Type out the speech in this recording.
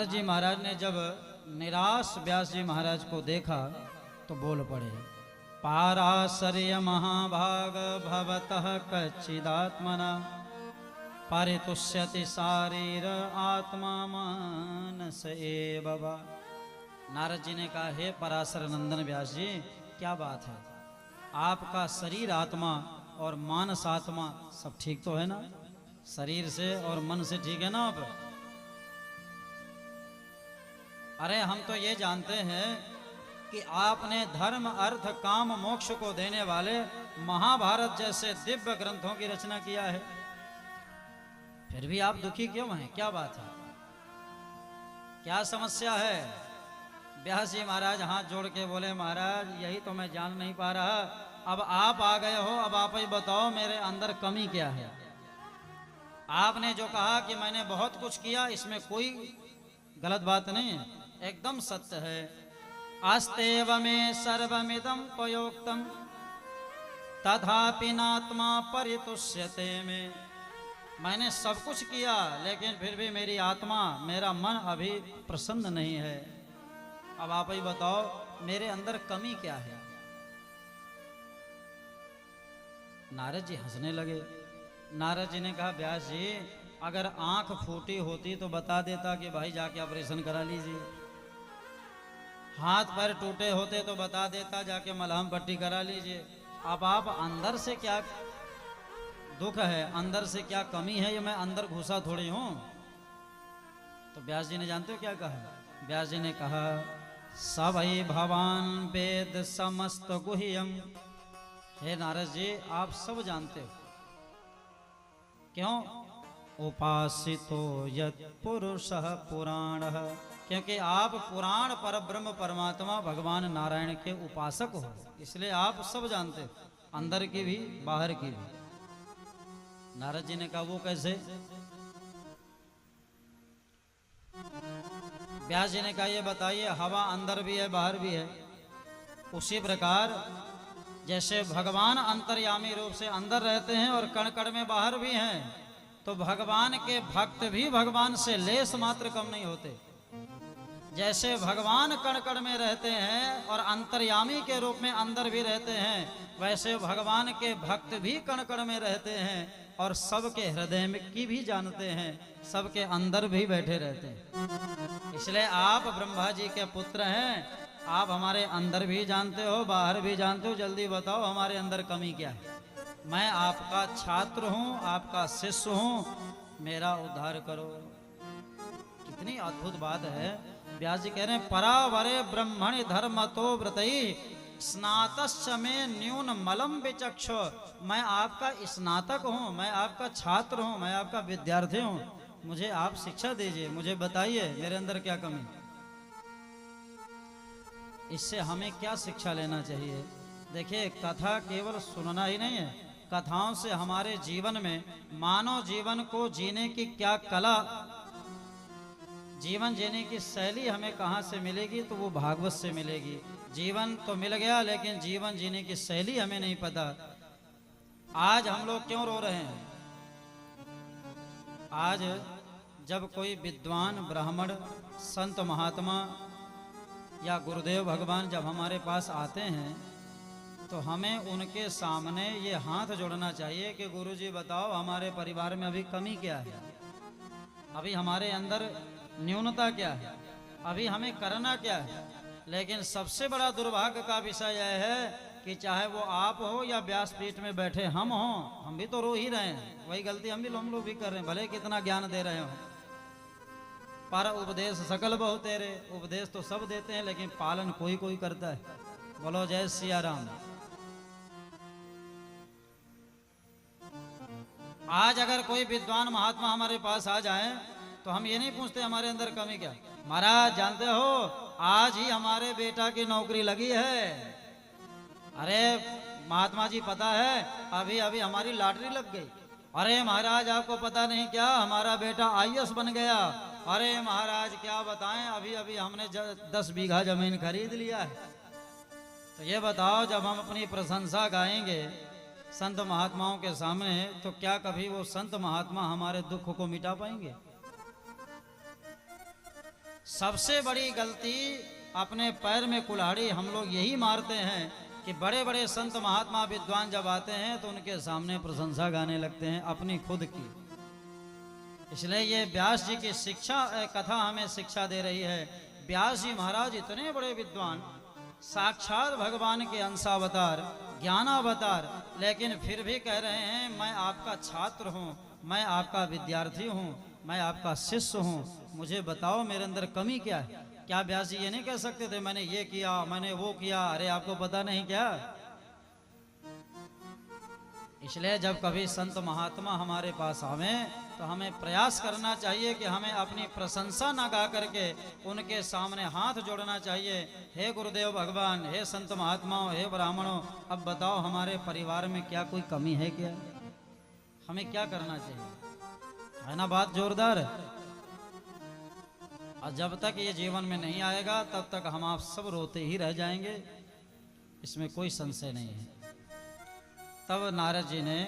जी महाराज ने जब निराश व्यास जी महाराज को देखा तो बोल पड़े, पाराशर्य महाभाग भवतः कच्चिदात्मना परितुष्यति शारीर आत्मा मानस एव वा। नारद जी ने कहा, हे पराशर नंदन व्यास जी, क्या बात है, आपका शरीर आत्मा और मानस आत्मा सब ठीक तो है ना? शरीर से और मन से ठीक है ना आप? अरे हम तो ये जानते हैं कि आपने धर्म अर्थ काम मोक्ष को देने वाले महाभारत जैसे दिव्य ग्रंथों की रचना किया है, फिर भी आप दुखी क्यों हैं? क्या बात है, क्या समस्या है? व्यास जी महाराज हाथ जोड़ के बोले, महाराज यही तो मैं जान नहीं पा रहा, अब आप आ गए हो, अब आप ही बताओ मेरे अंदर कमी क्या है। आपने जो कहा कि मैंने बहुत कुछ किया, इसमें कोई गलत बात नहीं है, एकदम सत्य है। अस्तेव में सर्वमिदं पयोक्तम तथापि नात्मा परितुष्यते में। मैंने सब कुछ किया लेकिन फिर भी मेरी आत्मा, मेरा मन अभी प्रसन्न नहीं है। अब आप ही बताओ मेरे अंदर कमी क्या है? नारद जी हंसने लगे। नारद जी ने कहा, व्यास जी अगर आंख फूटी होती तो बता देता कि भाई जाके ऑपरेशन करा लीजिए, हाथ पैर टूटे होते तो बता देता जाके मलहम पट्टी करा लीजिए। अब आप अंदर से क्या दुख है, अंदर से क्या कमी है, ये मैं अंदर घुसा थोड़ी हूं। तो व्यास जी ने जानते हो क्या कहा? व्यास जी ने कहा, सवै भवान वेद समस्त गुह्यम। हे नारद जी आप सब जानते हो, क्यों? उपासितो यत् पुरुषः पुराणः, क्योंकि आप पुराण पर ब्रह्म परमात्मा भगवान नारायण के उपासक हो, इसलिए आप सब जानते हो, अंदर की भी बाहर की भी। नारद जी ने कहा, वो कैसे? व्यास जी ने कहा, ये बताइए, हवा अंदर भी है बाहर भी है, उसी प्रकार जैसे भगवान अंतर्यामी रूप से अंदर रहते हैं और कण कण में बाहर भी हैं, तो भगवान के भक्त भी भगवान से लेस मात्र कम नहीं होते। जैसे भगवान कण कण में रहते हैं और अंतर्यामी के रूप में अंदर भी रहते हैं, वैसे भगवान के भक्त भी कण कण में रहते हैं और सबके हृदय में की भी जानते हैं, सबके अंदर भी बैठे रहते हैं। इसलिए आप ब्रह्मा जी के पुत्र हैं, आप हमारे अंदर भी जानते हो बाहर भी जानते हो। जल्दी बताओ हमारे अंदर कमी क्या है? मैं आपका छात्र हूं, आपका शिष्य हूं, मेरा उद्धार करो। कितनी अद्भुत बात है। व्यास जी कह रहे हैं, परावरे ब्रह्मणि धर्मतो व्रतई स्नातश्च में न्यून मलम विचक्षु। मैं आपका स्नातक हूं, मैं आपका छात्र हूं, मैं आपका विद्यार्थी हूं, मुझे आप शिक्षा दीजिए, मुझे बताइए मेरे अंदर क्या कमी। इससे हमें क्या शिक्षा लेना चाहिए? देखिए, कथा केवल सुनना ही नहीं है, कथाओं से हमारे जीवन में मानव जीवन को जीने की क्या कला, जीवन जीने की शैली हमें कहाँ से मिलेगी? तो वो भागवत से मिलेगी। जीवन तो मिल गया लेकिन जीवन जीने की शैली हमें नहीं पता। आज हम लोग क्यों रो रहे हैं? आज जब कोई विद्वान ब्राह्मण संत महात्मा या गुरुदेव भगवान जब हमारे पास आते हैं तो हमें उनके सामने ये हाथ जोड़ना चाहिए कि गुरुजी बताओ हमारे परिवार में अभी कमी क्या है, अभी हमारे अंदर न्यूनता क्या है, अभी हमें करना क्या है। लेकिन सबसे बड़ा दुर्भाग्य का विषय यह है कि चाहे वो आप हो या व्यासपीठ में बैठे हम हो, हम भी तो रो ही रहे हैं, वही गलती हम लोग भी कर रहे हैं, भले कितना ज्ञान दे रहे हो। पर उपदेश सकल बहु तेरे, उपदेश तो सब देते हैं लेकिन पालन कोई कोई करता है। बोलो जय सिया राम। आज अगर कोई विद्वान महात्मा हमारे पास आ जाए तो हम ये नहीं पूछते हमारे अंदर कमी क्या। महाराज जानते हो आज ही हमारे बेटा की नौकरी लगी है। अरे महात्मा जी पता है अभी अभी हमारी लॉटरी लग गई। अरे महाराज आपको पता नहीं क्या, हमारा बेटा आईएएस बन गया। अरे महाराज क्या बताएं, अभी अभी हमने 10 बीघा जमीन खरीद लिया है। तो ये बताओ, जब हम अपनी प्रशंसा गाएंगे संत महात्माओं के सामने तो क्या कभी वो संत महात्मा हमारे दुख को मिटा पाएंगे? सबसे बड़ी गलती अपने पैर में कुल्हाड़ी हम लोग यही मारते हैं कि बड़े बड़े संत महात्मा विद्वान जब आते हैं तो उनके सामने प्रशंसा गाने लगते हैं अपनी खुद की। इसलिए ये व्यास जी की शिक्षा कथा हमें शिक्षा दे रही है। व्यास जी महाराज इतने बड़े विद्वान, साक्षात भगवान के अंशावतार, ज्ञानावतार, लेकिन फिर भी कह रहे हैं मैं आपका छात्र हूँ, मैं आपका विद्यार्थी हूँ, मैं आपका शिष्य हूँ, मुझे बताओ मेरे अंदर कमी क्या है। क्या व्यास जी ये नहीं कह सकते थे मैंने ये किया, मैंने वो किया, अरे आपको पता नहीं क्या। इसलिए जब कभी संत महात्मा हमारे पास आवे तो हमें प्रयास करना चाहिए कि हमें अपनी प्रशंसा ना गा करके उनके सामने हाथ जोड़ना चाहिए। हे गुरुदेव भगवान, हे संत महात्माओं, हे ब्राह्मणों, अब बताओ हमारे परिवार में क्या कोई कमी है क्या, हमें क्या करना चाहिए, है ना बात जोरदार। और जब तक ये जीवन में नहीं आएगा तब तक हम आप सब रोते ही रह जाएंगे, इसमें कोई संशय नहीं है। तब नारद जी ने